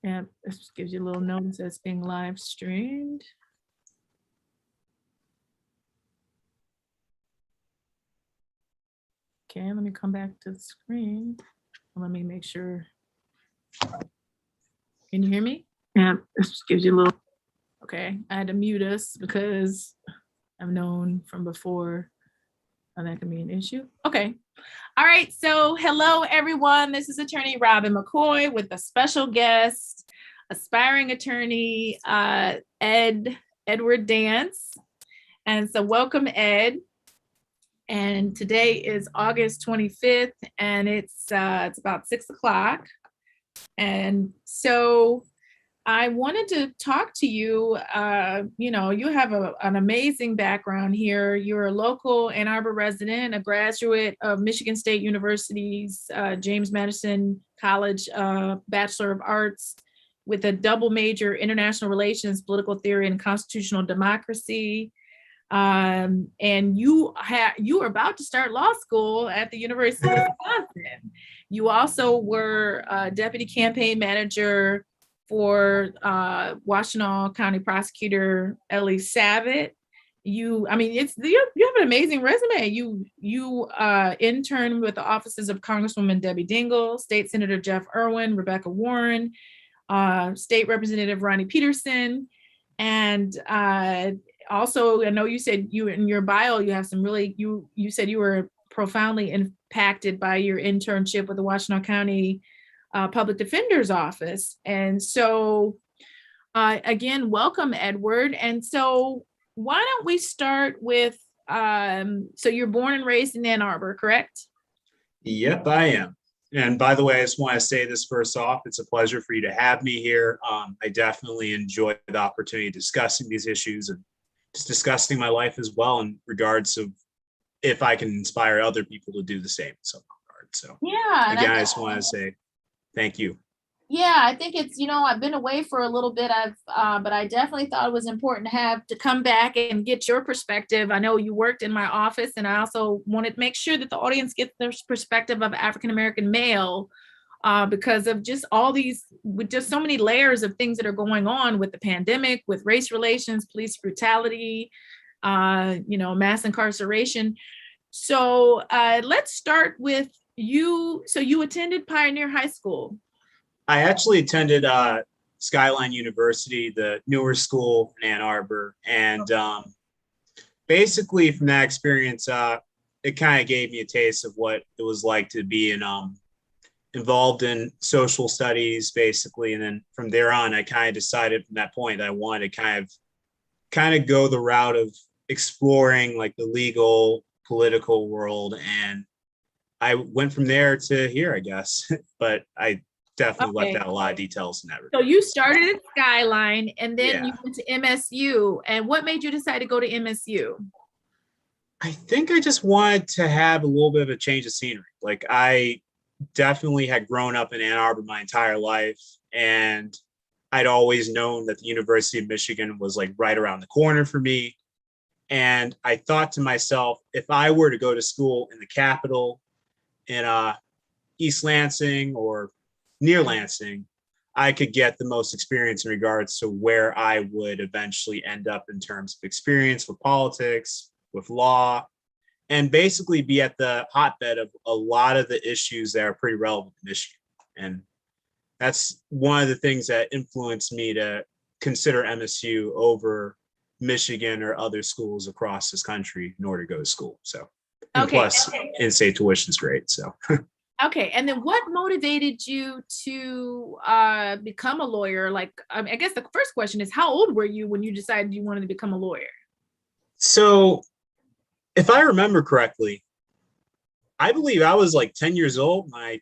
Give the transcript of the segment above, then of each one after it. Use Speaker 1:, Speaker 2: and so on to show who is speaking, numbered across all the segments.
Speaker 1: Yeah, this gives you a little notice that it's being live streamed. Okay, let me come back to the screen. Let me make sure. Can you hear me? Yeah, this gives you a little. Okay, I had to mute us because I've known from before that can be an issue. Okay. All right. So hello, everyone. This is attorney Robyn McCoy with a special guest, aspiring attorney Edward Dance. And so welcome, Ed. And today is August 25th, and it's about 6 o'clock. And so I wanted to talk to you. You have an amazing background here. You're a local Ann Arbor resident, a graduate of Michigan State University's James Madison College Bachelor of Arts with a double major, international relations, political theory, and constitutional democracy. And you are about to start law school at the University of Wisconsin. You also were deputy campaign manager for Washtenaw County Prosecutor Ellie Savitt. You have an amazing resume. You interned with the offices of Congresswoman Debbie Dingell, State Senator Jeff Irwin, Rebecca Warren, State Representative Ronnie Peterson, and also, I know you said you in your bio, you have some really, you said you were profoundly impacted by your internship with the Washtenaw County Public Defender's Office. And so, again, welcome, Edward. And so why don't we start with, so you're born and raised in Ann Arbor, correct?
Speaker 2: Yep, I am. And by the way, I just want to say this first off, it's a pleasure for you to have me here. I definitely enjoy the opportunity of discussing these issues and just discussing my life as well in regards of if I can inspire other people to do the same in some regard. So
Speaker 1: yeah,
Speaker 2: again, I just want to say thank you.
Speaker 1: Yeah, I think it's, I've been away for a little bit. But I definitely thought it was important to come back and get your perspective. I know you worked in my office, and I also wanted to make sure that the audience gets their perspective of African-American male, because of just all these, with just so many layers of things that are going on with the pandemic, with race relations, police brutality, mass incarceration. So let's start with you. So you attended Pioneer High School.
Speaker 2: I actually attended Skyline University, the newer school in Ann Arbor. And basically from that experience, it kind of gave me a taste of what it was like to be involved in social studies, basically. And then from there on, I kind of decided from that point that I wanted to kind of go the route of exploring like the legal, political world. And I went from there to here, I guess. But I definitely left out a lot of details in that regard.
Speaker 1: So you started at Skyline, and then you went to MSU. And what made you decide to go to MSU?
Speaker 2: I think I just wanted to have a little bit of a change of scenery. Like, I definitely had grown up in Ann Arbor my entire life, and I'd always known that the University of Michigan was like right around the corner for me. And I thought to myself, if I were to go to school in the capital, in East Lansing or near Lansing, I could get the most experience in regards to where I would eventually end up in terms of experience with politics, with law, and basically be at the hotbed of a lot of the issues that are pretty relevant to Michigan. And that's one of the things that influenced me to consider MSU over Michigan or other schools across this country in order to go to school. So, and plus, in-state tuition is great. So.
Speaker 1: Okay, and then what motivated you to become a lawyer? Like, I guess the first question is, how old were you when you decided you wanted to become a lawyer?
Speaker 2: So, if I remember correctly, I believe I was like 10 years old. And I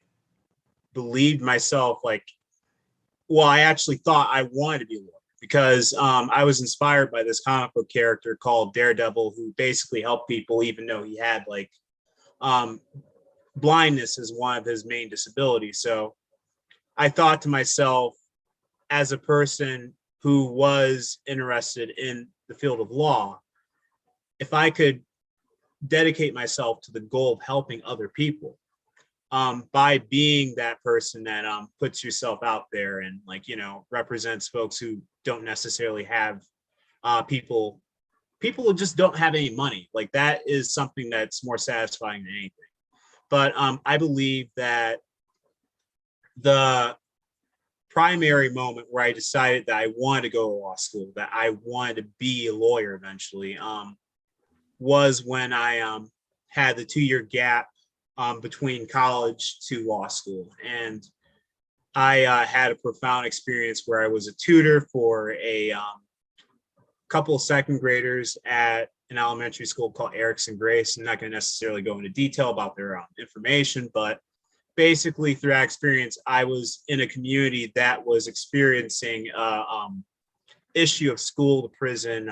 Speaker 2: believed myself I actually thought I wanted to be a lawyer because I was inspired by this comic book character called Daredevil, who basically helped people even though he had blindness as one of his main disabilities. So I thought to myself, as a person who was interested in the field of law, if I could dedicate myself to the goal of helping other people, by being that person that puts yourself out there and like, you know, represents folks who don't necessarily have people who just don't have any money. Like that is something that's more satisfying than anything. But I believe that the primary moment where I decided that I wanted to go to law school, that I wanted to be a lawyer eventually, was when I had the 2 year gap between college to law school. And I had a profound experience where I was a tutor for a couple of second graders at an elementary school called Erickson Grace. I'm not going to necessarily go into detail about their information, but basically through that experience, I was in a community that was experiencing issue of school to prison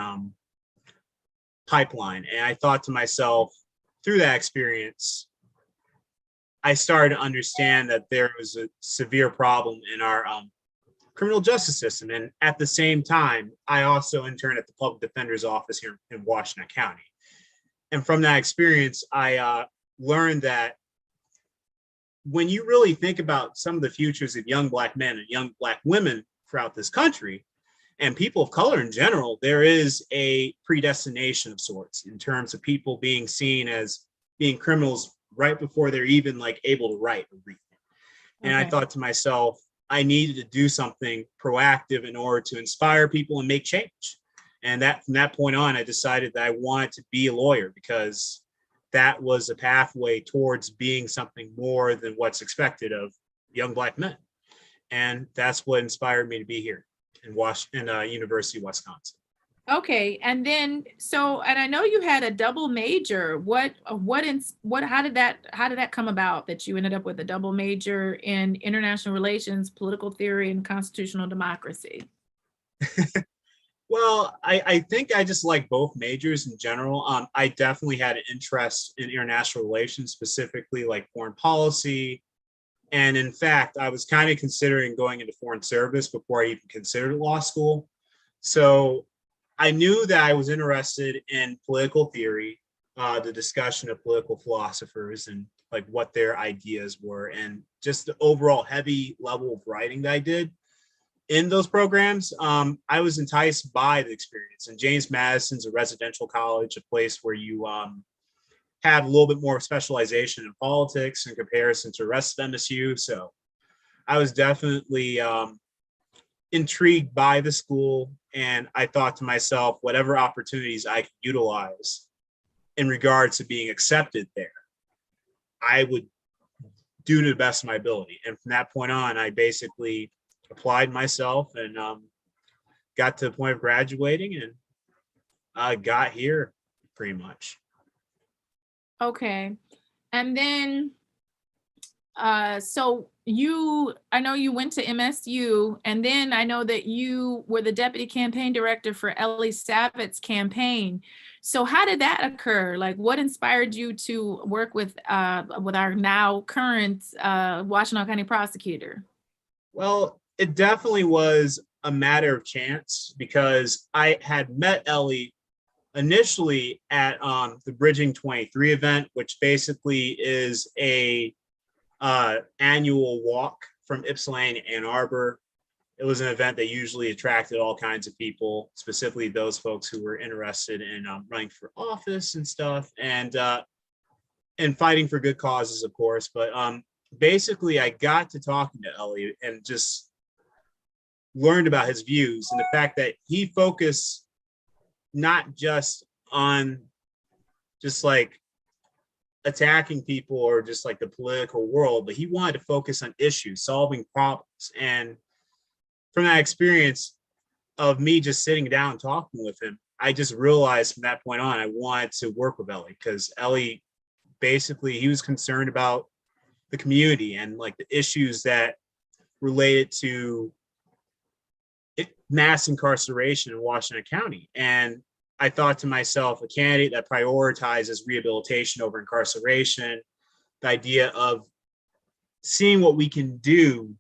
Speaker 2: pipeline. And I thought to myself, through that experience, I started to understand that there was a severe problem in our criminal justice system. And at the same time, I also interned at the public defender's office here in Washington County. And from that experience, I learned that when you really think about some of the futures of young Black men and young Black women throughout this country, and people of color in general, there is a predestination of sorts in terms of people being seen as being criminals right before they're even like able to write or read. And I thought to myself, I needed to do something proactive in order to inspire people and make change. And that from that point on, I decided that I wanted to be a lawyer because that was a pathway towards being something more than what's expected of young Black men. And that's what inspired me to be here in Washington, University of Wisconsin.
Speaker 1: Okay, and then and I know you had a double major. How did that come about that you ended up with a double major in international relations, political theory, and constitutional democracy?
Speaker 2: Well, I think I just like both majors in general. I definitely had an interest in international relations, specifically like foreign policy. And in fact, I was kind of considering going into foreign service before I even considered law school. So I knew that I was interested in political theory, the discussion of political philosophers and like what their ideas were, and just the overall heavy level of writing that I did in those programs. I was enticed by the experience. And James Madison's a residential college, a place where you have a little bit more specialization in politics in comparison to the rest of MSU. So I was definitely intrigued by the school. And I thought to myself, whatever opportunities I could utilize in regards to being accepted there, I would do to the best of my ability. And from that point on, I basically applied myself and got to the point of graduating, and I got here pretty much.
Speaker 1: Okay. And then I know you went to MSU, and then I know that you were the deputy campaign director for Ellie Savitt's campaign. So how did that occur? Like, what inspired you to work with our now current Washington County prosecutor?
Speaker 2: Well, it definitely was a matter of chance because I had met Ellie initially at the Bridging 23 event, which basically is a annual walk from Ypsilanti to Ann Arbor. It was an event that usually attracted all kinds of people, specifically those folks who were interested in running for office and stuff, and fighting for good causes, of course. But basically, I got to talking to Elliot and just learned about his views and the fact that he focused not just on just like attacking people or just like the political world, but he wanted to focus on issues, solving problems. And from that experience of me just sitting down talking with him, I just realized from that point on, I wanted to work with Ellie because Ellie basically, he was concerned about the community and like the issues that related to mass incarceration in Washington County. And I thought to myself, a candidate that prioritizes rehabilitation over incarceration, the idea of seeing what we can do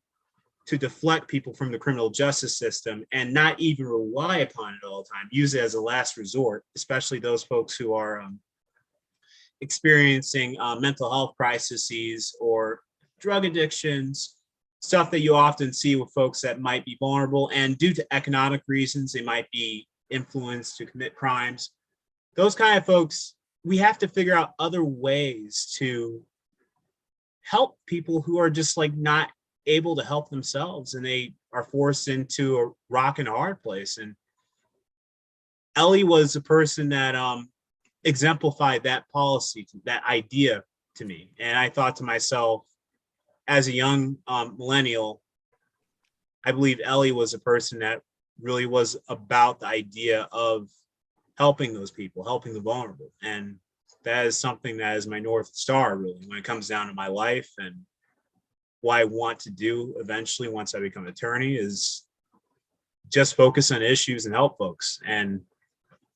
Speaker 2: to deflect people from the criminal justice system and not even rely upon it all the time, use it as a last resort, especially those folks who are experiencing mental health crises or drug addictions, stuff that you often see with folks that might be vulnerable, and due to economic reasons, they might be influenced to commit crimes. Those kind of folks, we have to figure out other ways to help people who are just like not able to help themselves, and they are forced into a rock and a hard place. And Ellie was a person that exemplified that policy, that idea to me. And I thought to myself, as a young millennial, I believe Ellie was a person that really was about the idea of helping those people, helping the vulnerable. And that is something that is my North Star, really, when it comes down to my life. And what I want to do eventually, once I become an attorney, is just focus on issues and help folks, and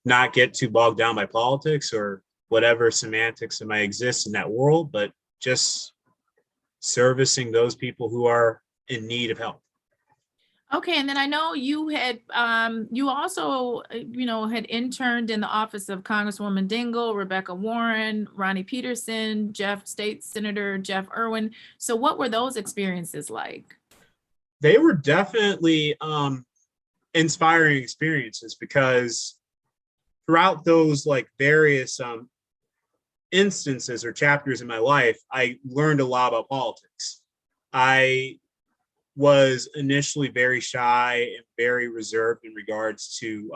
Speaker 2: not get too bogged down by politics or whatever semantics that might exist in that world, but just servicing those people who are in need of help.
Speaker 1: Okay, and then I know you had you also had interned in the office of Congresswoman Dingell, Rebecca Warren, Ronnie Peterson, State Senator Jeff Irwin. So what were those experiences like?
Speaker 2: They were definitely inspiring experiences, because throughout those like various instances or chapters in my life, I learned a lot about politics. I was initially very shy and very reserved in regards to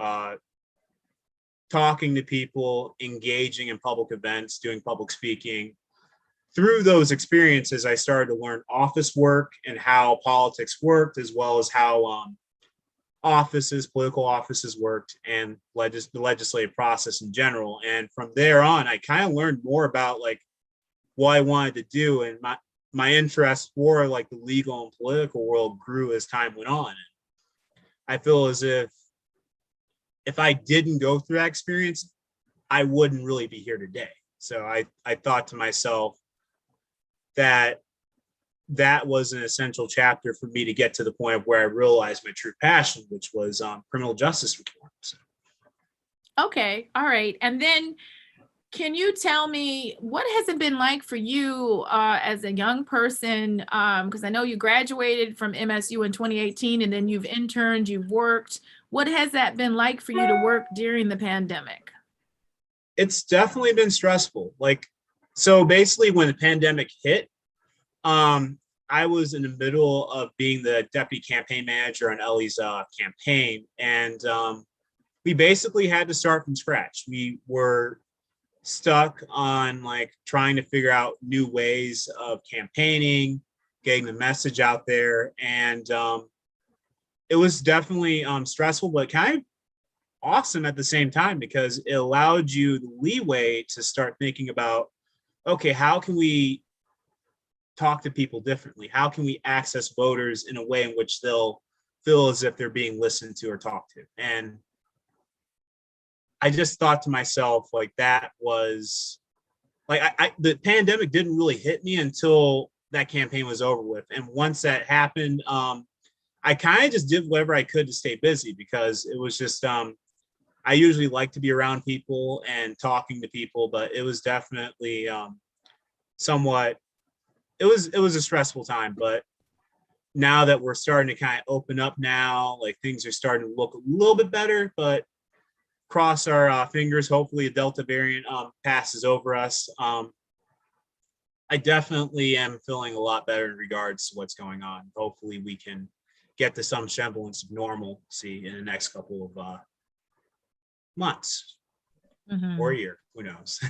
Speaker 2: talking to people, engaging in public events, doing public speaking. Through those experiences, I started to learn office work and how politics worked, as well as how political offices worked, and the legislative process in general. And from there on, I kind of learned more about like what I wanted to do, and my interest for like the legal and political world grew as time went on. I feel as if I didn't go through that experience, I wouldn't really be here today. So I thought to myself that that was an essential chapter for me to get to the point of where I realized my true passion, which was criminal justice reform. So.
Speaker 1: Okay, all right. And then can you tell me what has it been like for you as a young person? Because I know you graduated from MSU in 2018, and then you've interned, you've worked. What has that been like for you to work during the pandemic?
Speaker 2: It's definitely been stressful. Like, so basically when the pandemic hit, I was in the middle of being the deputy campaign manager on Ellie's campaign. And we basically had to start from scratch. We were stuck on like trying to figure out new ways of campaigning, getting the message out there. And it was definitely stressful, but kind of awesome at the same time, because it allowed you the leeway to start thinking about, okay, how can we talk to people differently? How can we access voters in a way in which they'll feel as if they're being listened to or talked to? And I just thought to myself, like, that was like, the pandemic didn't really hit me until that campaign was over with. And once that happened, I kind of just did whatever I could to stay busy, because it was just, I usually like to be around people and talking to people, but it was definitely somewhat, it was a stressful time. But now that we're starting to kind of open up now, like things are starting to look a little bit better, but cross our fingers, hopefully a Delta variant passes over us. I definitely am feeling a lot better in regards to what's going on. Hopefully we can get to some semblance of normalcy in the next couple of months or a year, who knows.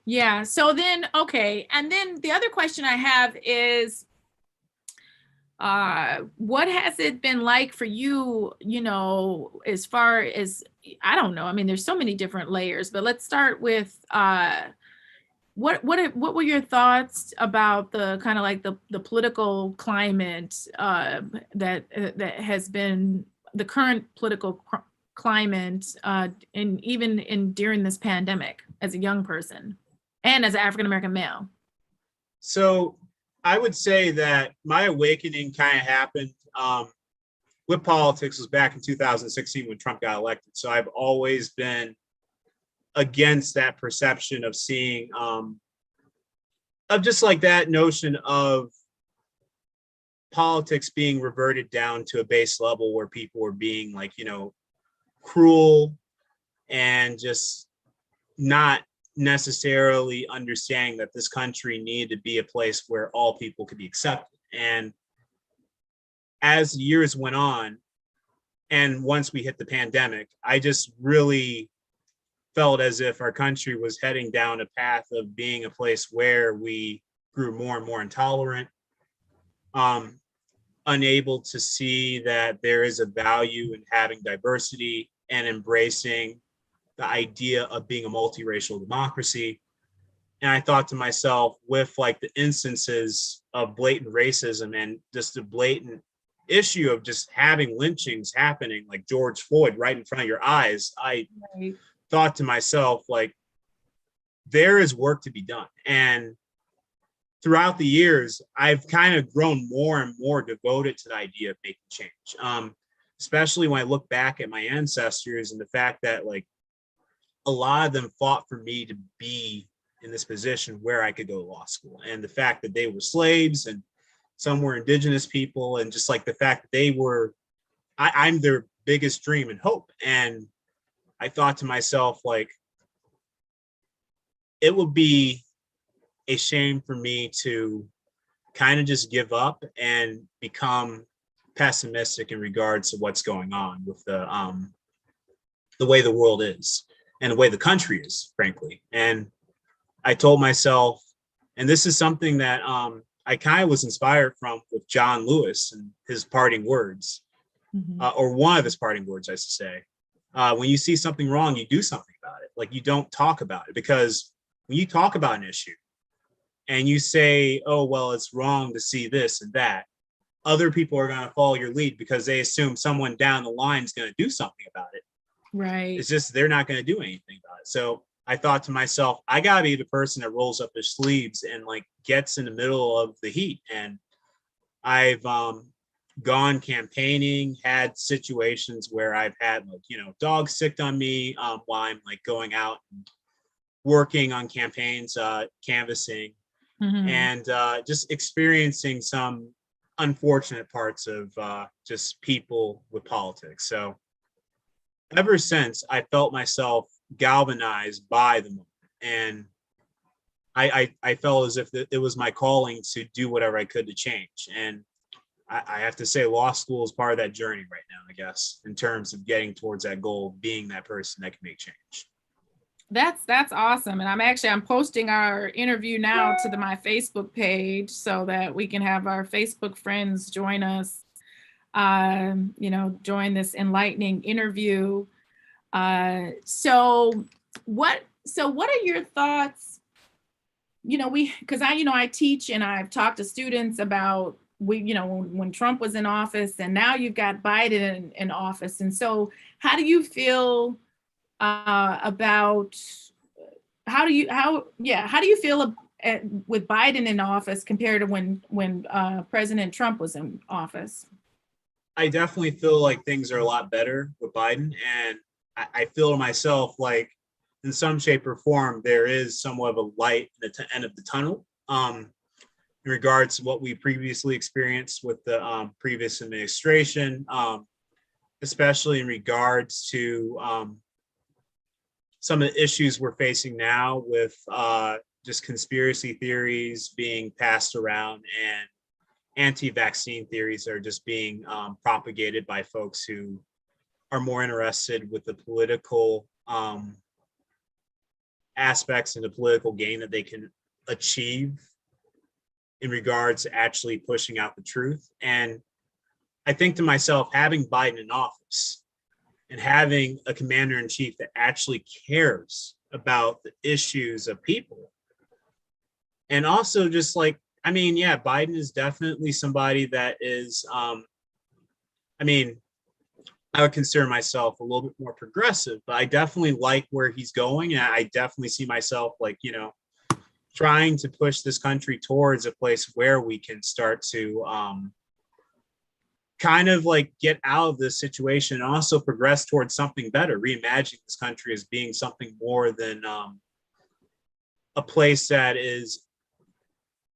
Speaker 1: Yeah, so then, okay, and then the other question I have is, what has it been like for you, as far as, I don't know, I mean, there's so many different layers, but let's start with what were your thoughts about the kind of like the political climate that has been the current political climate, and even during this pandemic, as a young person and as an African American male?
Speaker 2: So I would say that my awakening kind of happened with politics was back in 2016 when Trump got elected. So I've always been against that perception of seeing just like that notion of politics being reverted down to a base level where people were being like, cruel and just not necessarily understanding that this country needed to be a place where all people could be accepted. And as years went on, and once we hit the pandemic, I just really felt as if our country was heading down a path of being a place where we grew more and more intolerant, unable to see that there is a value in having diversity and embracing the idea of being a multiracial democracy. And I thought to myself, with like the instances of blatant racism and just the blatant issue of just having lynchings happening, like George Floyd, right in front of your eyes, I thought to myself, like, there is work to be done. And throughout the years, I've kind of grown more and more devoted to the idea of making change, especially when I look back at my ancestors and the fact that, like, a lot of them fought for me to be in this position where I could go to law school. And the fact that they were slaves and some were indigenous people, and just like the fact that they were, I'm their biggest dream and hope. And I thought to myself, like, it would be a shame for me to kind of just give up and become pessimistic in regards to what's going on with the way the world is and the way the country is, frankly. And I told myself, and this is something that I kind of was inspired from with John Lewis and his parting words, or one of his parting words, I should say. When you see something wrong, you do something about it. Like, you don't talk about it, because when you talk about an issue and you say, oh, well, it's wrong to see this and that, other people are going to follow your lead because they assume someone down the line is going to do something about it.
Speaker 1: Right.
Speaker 2: It's just they're not going to do anything about it. So I thought to myself, I got to be the person that rolls up his sleeves and like gets in the middle of the heat. And I've gone campaigning, had situations where I've had, like, dogs sicked on me while I'm like going out and working on campaigns, canvassing, and just experiencing some unfortunate parts of just people with politics. So ever since, I felt myself galvanized by the moment, and I felt as if it was my calling to do whatever I could to change. And I have to say, law school is part of that journey right now, I guess, in terms of getting towards that goal of being that person that can make change.
Speaker 1: That's awesome. And I'm posting our interview now to my Facebook page so that we can have our Facebook friends join us, join this enlightening interview. So what are your thoughts? Because I teach and I've talked to students about when Trump was in office, and now you've got Biden in office. And so how do you feel about how do you feel with Biden in office compared to when President Trump was in office?
Speaker 2: I definitely feel like things are a lot better with Biden, and I feel to myself like, in some shape or form, there is somewhat of a light at the end of the tunnel, in regards to what we previously experienced with the previous administration, especially in regards to some of the issues we're facing now with just conspiracy theories being passed around, and anti-vaccine theories are just being propagated by folks who are more interested with the political aspects and the political gain that they can achieve in regards to actually pushing out the truth. And I think to myself, having Biden in office and having a commander in chief that actually cares about the issues of people, and also just like, Biden is definitely somebody that is, I would consider myself a little bit more progressive, but I definitely like where he's going. And I definitely see myself like, trying to push this country towards a place where we can start to kind of like get out of this situation and also progress towards something better, reimagining this country as being something more than a place that is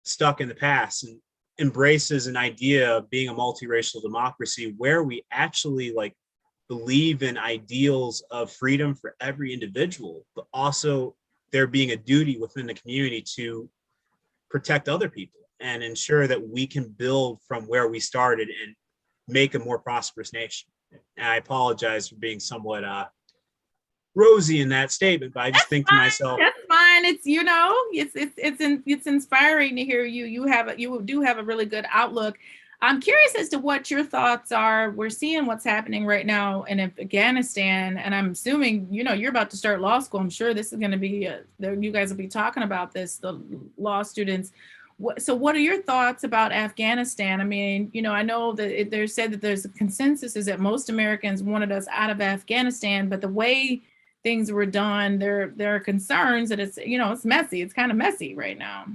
Speaker 2: stuck in the past and embraces an idea of being a multiracial democracy where we actually like believe in ideals of freedom for every individual, but also there being a duty within the community to protect other people and ensure that we can build from where we started and make a more prosperous nation. And I apologize for being somewhat rosy in that statement, but I just think to myself,
Speaker 1: that's fine. It's, you know, it's inspiring to hear you. You do have a really good outlook. I'm curious as to what your thoughts are. We're seeing what's happening right now in Afghanistan, and I'm assuming, you know, you're about to start law school. I'm sure this is going to be, you guys will be talking about this, the law students. So what are your thoughts about Afghanistan? I mean, you know, I know that there's said that there's a consensus is that most Americans wanted us out of Afghanistan, but the way things were done, there are concerns that it's, you know, it's messy. It's kind of messy right now.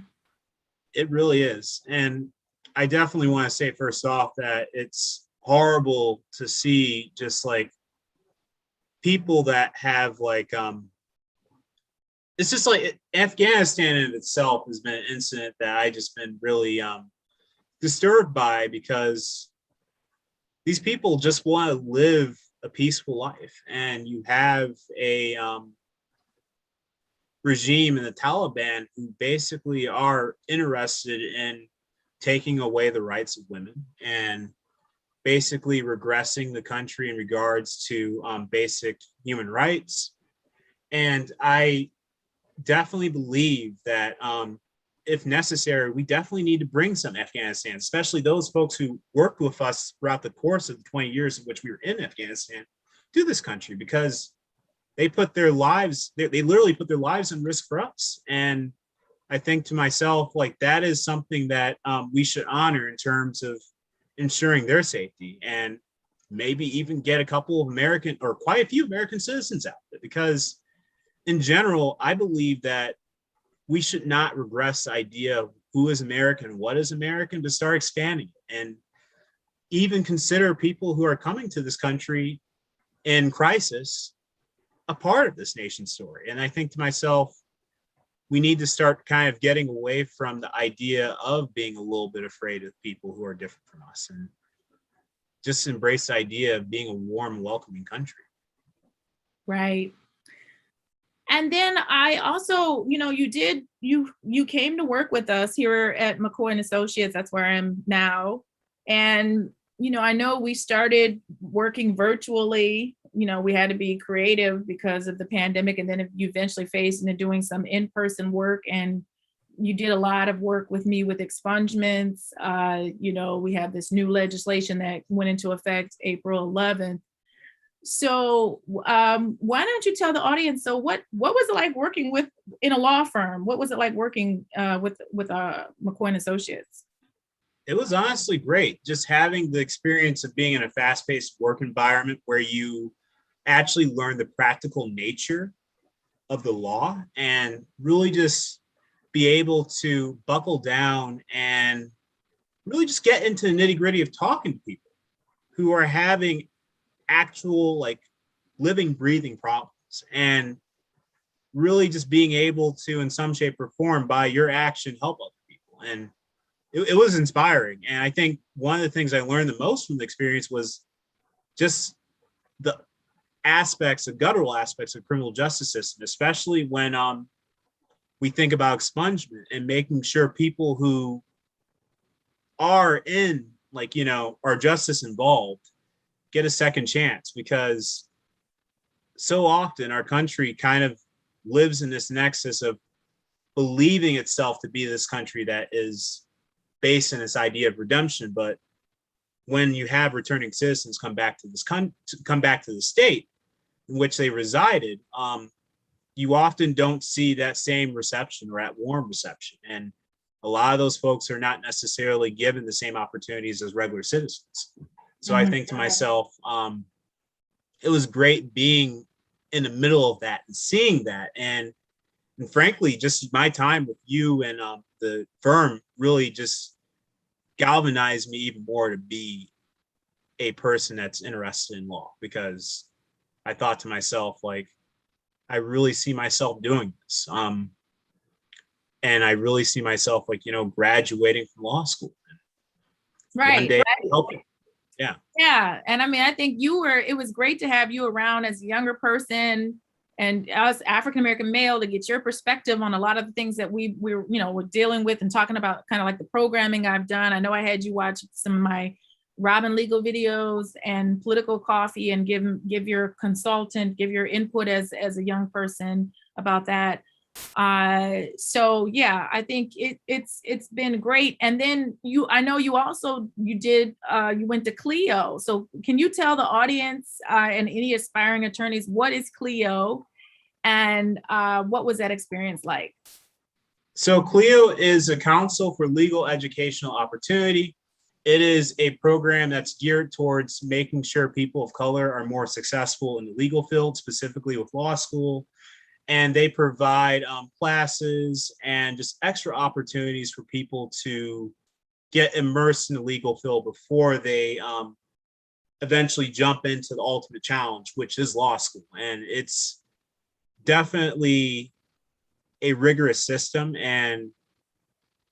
Speaker 2: it really is. And I definitely want to say first off that it's horrible to see just like people that have like it's just like Afghanistan in itself has been an incident that I just been really disturbed by, because these people just want to live a peaceful life, and you have a regime in the Taliban who basically are interested in taking away the rights of women and basically regressing the country in regards to basic human rights. And I definitely believe that if necessary, we definitely need to bring some Afghanistan, especially those folks who worked with us throughout the course of the 20 years in which we were in Afghanistan, to this country, because they put their lives, they literally put their lives in risk for us. And I think to myself, like, that is something that we should honor in terms of ensuring their safety, and maybe even get a couple of American or quite a few American citizens out there, because in general, I believe that we should not regress the idea of who is American, what is American, but start expanding it, and even consider people who are coming to this country in crisis a part of this nation's story. And I think to myself, we need to start kind of getting away from the idea of being a little bit afraid of people who are different from us, and just embrace the idea of being a warm, welcoming country.
Speaker 1: Right. And then I also, you know, you came to work with us here at McCoy and Associates. That's where I am now. And, you know, I know we started working virtually. You know, we had to be creative because of the pandemic. And then you eventually phased into doing some in-person work. And you did a lot of work with me with expungements. You know, we have this new legislation that went into effect April 11th. So why don't you tell the audience, so what was it like working with in a law firm? What was it like working with McCoy and Associates?
Speaker 2: It was honestly great, just having the experience of being in a fast-paced work environment where you actually learn the practical nature of the law, and really just be able to buckle down and really just get into the nitty-gritty of talking to people who are having actual, like, living, breathing problems, and really just being able to, in some shape or form, by your action, help other people. And it was inspiring. And I think one of the things I learned the most from the experience was just the aspects, the guttural aspects of criminal justice system, especially when we think about expungement and making sure people who are in, like, you know, our justice involved get a second chance, because so often our country kind of lives in this nexus of believing itself to be this country that is based in this idea of redemption. But when you have returning citizens come back to come back to the state in which they resided, you often don't see that same reception or that warm reception. And a lot of those folks are not necessarily given the same opportunities as regular citizens. So I think to myself, it was great being in the middle of that and seeing that. And frankly, just my time with you and the firm really just galvanized me even more to be a person that's interested in law, because I thought to myself, like, I really see myself doing this. And I really see myself like, graduating from law school one
Speaker 1: Right.
Speaker 2: day helping. Yeah.
Speaker 1: Yeah. And I mean, I think it was great to have you around as a younger person and us African American male to get your perspective on a lot of the things that we're dealing with and talking about, kind of like the programming I've done. I know I had you watch some of my Robyn legal videos and political coffee and give your input as a young person about that. So yeah, I think it's been great. And then I know you also you went to CLEO. So can you tell the audience and any aspiring attorneys what is CLEO and what was that experience like?
Speaker 2: So CLEO is a Council for Legal Educational Opportunity. It is a program that's geared towards making sure people of color are more successful in the legal field, specifically with law school. And they provide classes and just extra opportunities for people to get immersed in the legal field before they eventually jump into the ultimate challenge, which is law school. And it's definitely a rigorous system, and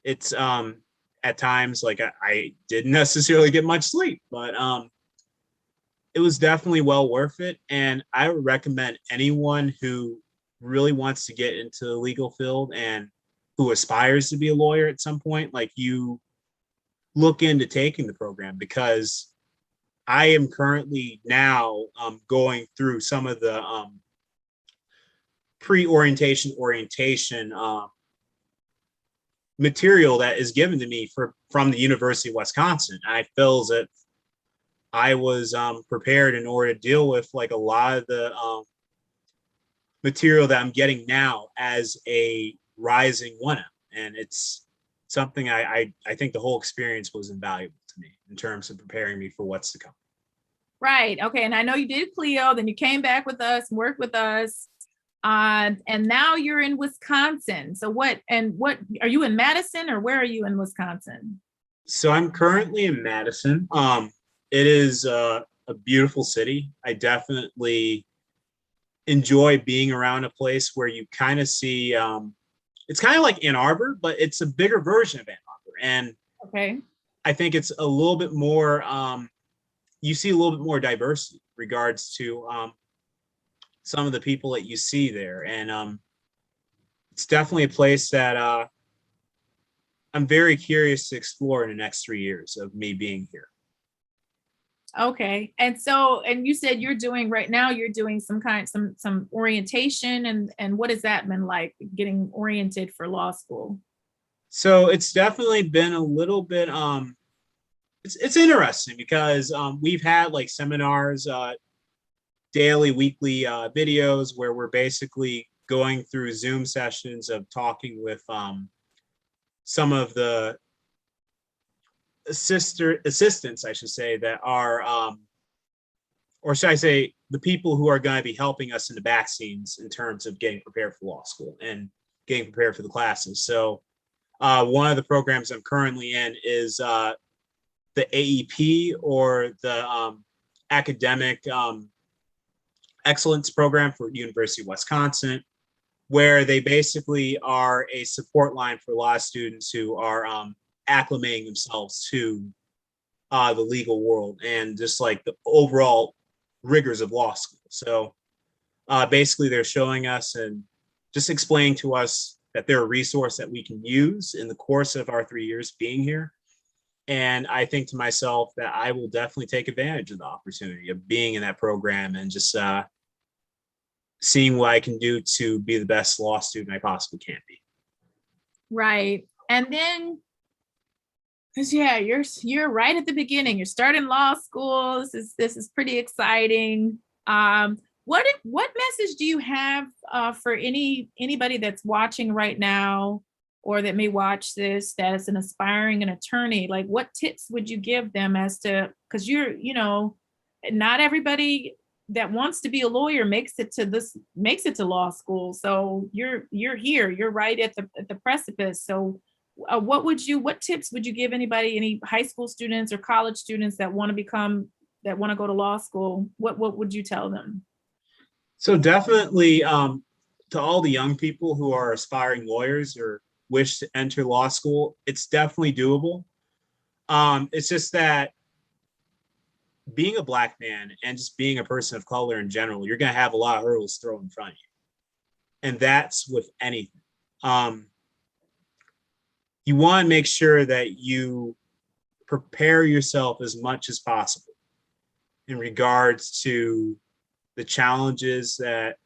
Speaker 2: it's at times like I didn't necessarily get much sleep, but it was definitely well worth it. And I would recommend anyone who really wants to get into the legal field and who aspires to be a lawyer at some point, like, you look into taking the program, because I am currently now going through some of the orientation material that is given to me from the University of Wisconsin. I feel as if I was prepared in order to deal with like a lot of the material that I'm getting now as a rising 1M. And it's something I think the whole experience was invaluable to me in terms of preparing me for what's to come.
Speaker 1: Right. Okay. And I know you did CLEO, then you came back with us, worked with us. And now you're in Wisconsin. So what are you in Madison, or where are you in Wisconsin?
Speaker 2: So I'm currently in Madison. It is a beautiful city. I definitely enjoy being around a place where you kind of see, it's kind of like Ann Arbor, but it's a bigger version of Ann Arbor. And
Speaker 1: okay,
Speaker 2: I think it's a little bit more, you see a little bit more diversity in regards to some of the people that you see there. And it's definitely a place that I'm very curious to explore in the next 3 years of me being here.
Speaker 1: okay. And so, and you said you're doing some orientation, and what has that been like, getting oriented for law school?
Speaker 2: So it's definitely been a little bit it's interesting because we've had like seminars, daily, weekly videos where we're basically going through Zoom sessions of talking with some of the assistants, I should say, that are, or should I say, the people who are going to be helping us in the back scenes in terms of getting prepared for law school and getting prepared for the classes. So one of the programs I'm currently in is the AEP, or the Academic Excellence Program for University of Wisconsin, where they basically are a support line for law students who are acclimating themselves to the legal world and just like the overall rigors of law school. So basically they're showing us and just explaining to us that they're a resource that we can use in the course of our 3 years being here. And I think to myself that I will definitely take advantage of the opportunity of being in that program and just seeing what I can do to be the best law student I possibly can be.
Speaker 1: Right. And then, because yeah, you're right at the beginning. You're starting law school. This is pretty exciting. What message do you have for anybody that's watching right now, or that may watch this, that is an aspiring an attorney? Like, what tips would you give them as to, because not everybody that wants to be a lawyer makes it to law school. So you're here, you're right at the precipice. So what tips would you give anybody, any high school students or college students that want to go to law school? What would you tell them?
Speaker 2: So definitely to all the young people who are aspiring lawyers or wish to enter law school, it's definitely doable. It's just that being a Black man and just being a person of color in general, you're going to have a lot of hurdles thrown in front of you. And that's with anything. You want to make sure that you prepare yourself as much as possible in regards to the challenges that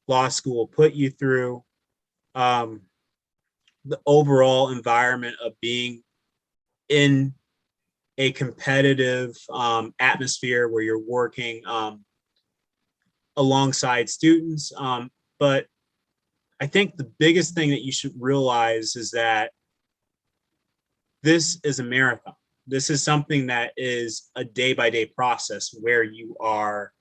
Speaker 2: law school will put you through, the overall environment of being in a competitive atmosphere where you're working alongside students. But I think the biggest thing that you should realize is that this is a marathon. This is something that is a day by day process where you are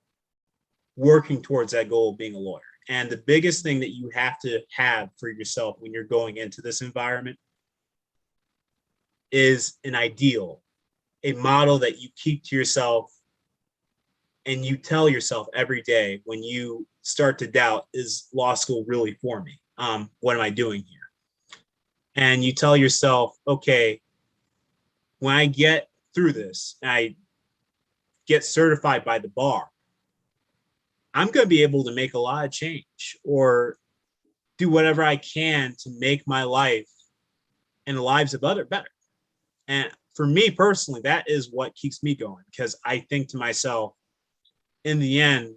Speaker 2: working towards that goal of being a lawyer. And the biggest thing that you have to have for yourself when you're going into this environment is an ideal, a model that you keep to yourself and you tell yourself every day when you start to doubt, is law school really for me? What am I doing here? And you tell yourself, okay, when I get through this, and I get certified by the bar, I'm going to be able to make a lot of change or do whatever I can to make my life and the lives of others better. And for me personally, that is what keeps me going, because I think to myself, in the end,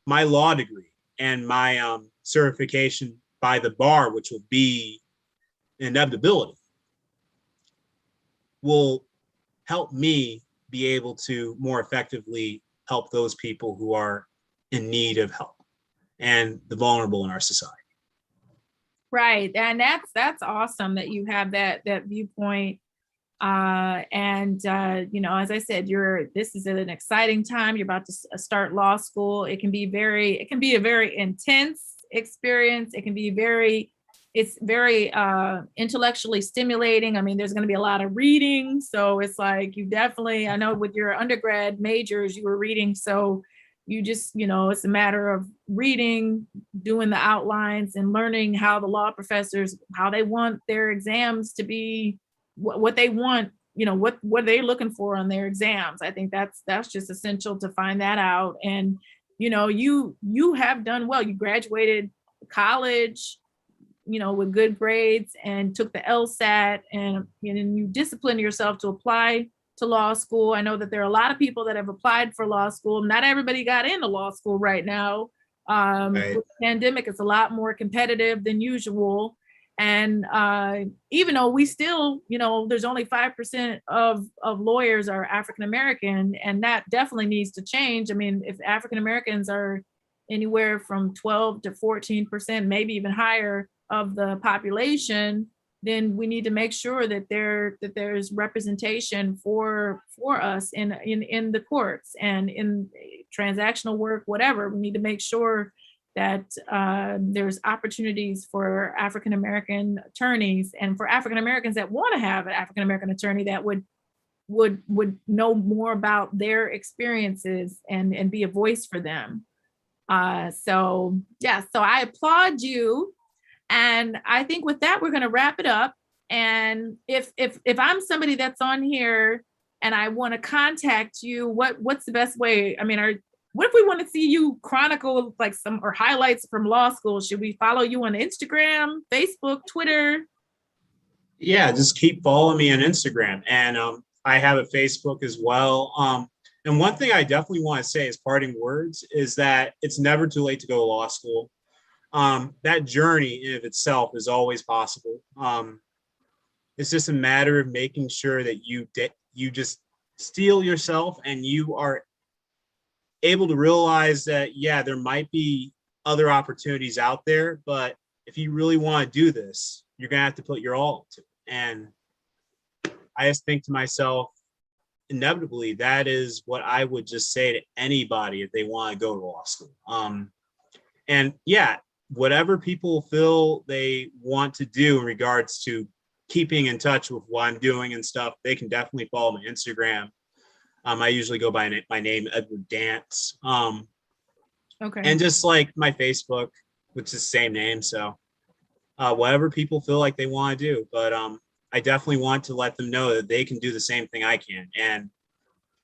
Speaker 2: my law degree and my certification by the bar, which will be an inevitability, will help me be able to more effectively help those people who are in need of help and the vulnerable in our society.
Speaker 1: Right. And that's awesome that you have that viewpoint. You know, as I said, this is an exciting time. You're about to start law school. It can be a very intense experience. It's very intellectually stimulating. I mean, there's going to be a lot of reading. So it's like, you definitely, I know with your undergrad majors, you were reading. So you just, you know, it's a matter of reading, doing the outlines and learning how the law professors, how they want their exams to be, what they want, you know, what they're looking for on their exams. I think that's just essential to find that out. And, you know, you have done well. You graduated college, you know, with good grades and took the LSAT, and you disciplined yourself to apply to law school. I know that there are a lot of people that have applied for law school. Not everybody got into law school right now.
Speaker 2: Right.
Speaker 1: With the pandemic, it's a lot more competitive than usual. And even though we still, you know, there's only 5% of lawyers are African American, and that definitely needs to change. I mean, if African Americans are anywhere from 12 to 14%, maybe even higher of the population, then we need to make sure that there's representation for us in the courts and in transactional work, whatever. We need to make sure that there's opportunities for African American attorneys and for African Americans that want to have an African American attorney that would know more about their experiences and be a voice for them. So I applaud you. And I think with that, we're going to wrap it up. And if I'm somebody that's on here and I want to contact you, what's the best way? I mean, what if we want to see you chronicle like some or highlights from law school? Should we follow you on Instagram, Facebook, Twitter?
Speaker 2: Yeah, just keep following me on Instagram. And I have a Facebook as well. And one thing I definitely want to say as parting words is that it's never too late to go to law school. That journey in of itself is always possible. It's just a matter of making sure that you just steel yourself and you are able to realize that, yeah, there might be other opportunities out there, but if you really want to do this, you're going to have to put your all into it. And I just think to myself, inevitably, that is what I would just say to anybody if they want to go to law school. And yeah, whatever people feel they want to do in regards to keeping in touch with what I'm doing and stuff, they can definitely follow my Instagram. I usually go by my name, Edward Dance.
Speaker 1: Okay.
Speaker 2: And just like my Facebook, which is the same name. So whatever people feel like they want to do. But I definitely want to let them know that they can do the same thing I can. And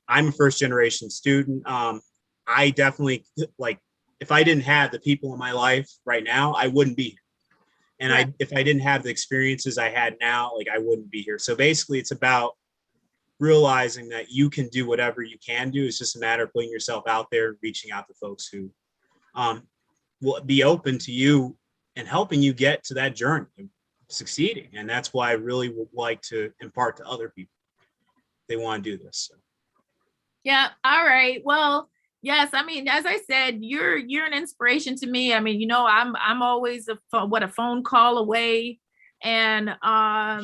Speaker 2: I'm a first generation student. I definitely like, if I didn't have the people in my life right now, I wouldn't be here. And
Speaker 1: Right.
Speaker 2: if I didn't have the experiences I had now, like I wouldn't be here. So basically it's about realizing that you can do whatever you can do. It's just a matter of putting yourself out there, reaching out to folks who um, will be open to you and helping you get to that journey of succeeding. And that's why I really would like to impart to other people. They want to do this. So.
Speaker 1: Yeah. All right. Well, yes. I mean, as I said, you're an inspiration to me. I mean, I'm always a phone call away, and I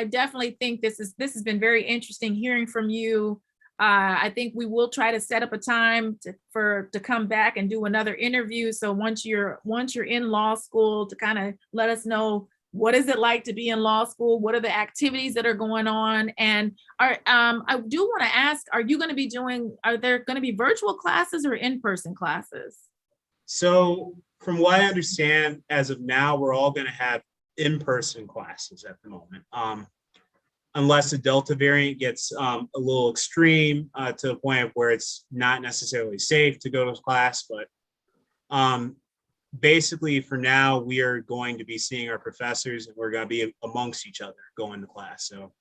Speaker 1: definitely think this has been very interesting hearing from you. I think we will try to set up a time to come back and do another interview. So once you're in law school, to kind of let us know what is it like to be in law school, what are the activities that are going on, and I do want to ask, are there going to be virtual classes or in-person classes?
Speaker 2: So from what I understand, as of now, we're all going to have in-person classes at the moment. Unless the Delta variant gets a little extreme to the point where it's not necessarily safe to go to class. But basically for now, we are going to be seeing our professors and we're going to be amongst each other going to class. So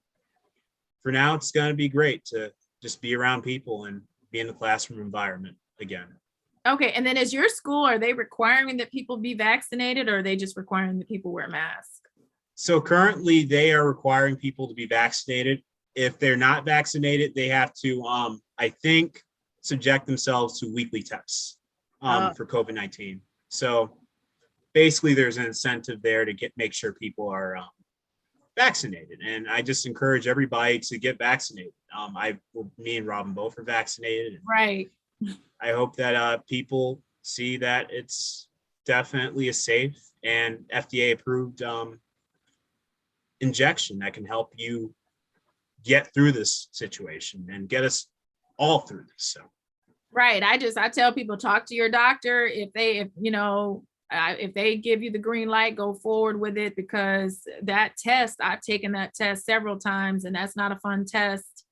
Speaker 2: for now, it's going to be great to just be around people and be in the classroom environment again.
Speaker 1: Okay, and then is your school, are they requiring that people be vaccinated, or are they just requiring that people wear masks?
Speaker 2: So currently they are requiring people to be vaccinated. If they're not vaccinated, they have to, I think, subject themselves to weekly tests for COVID-19. So basically there's an incentive there to make sure people are vaccinated. And I just encourage everybody to get vaccinated. Me and Robyn both are vaccinated.
Speaker 1: Right.
Speaker 2: I hope that people see that it's definitely a safe and FDA approved injection that can help you get through this situation and get us all through this. So.
Speaker 1: Right. I tell people, talk to your doctor. If they give you the green light, go forward with it, because that test, I've taken that test several times, and that's not a fun test.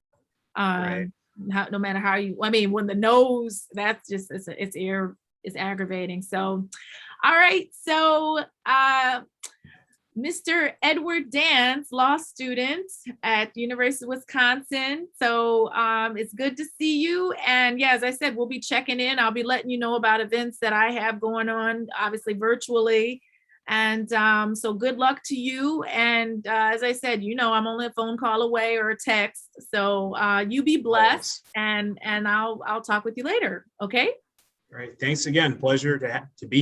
Speaker 2: Right.
Speaker 1: No matter how when the nose, that's just, it's aggravating. So, all right. So, Mr. Edward Dance, law student at the University of Wisconsin. So it's good to see you. And yeah, as I said, we'll be checking in. I'll be letting you know about events that I have going on, obviously virtually. And so good luck to you. And as I said, I'm only a phone call away or a text. So you be blessed, and I'll talk with you later. Okay.
Speaker 2: All right. Thanks again. Pleasure to be here.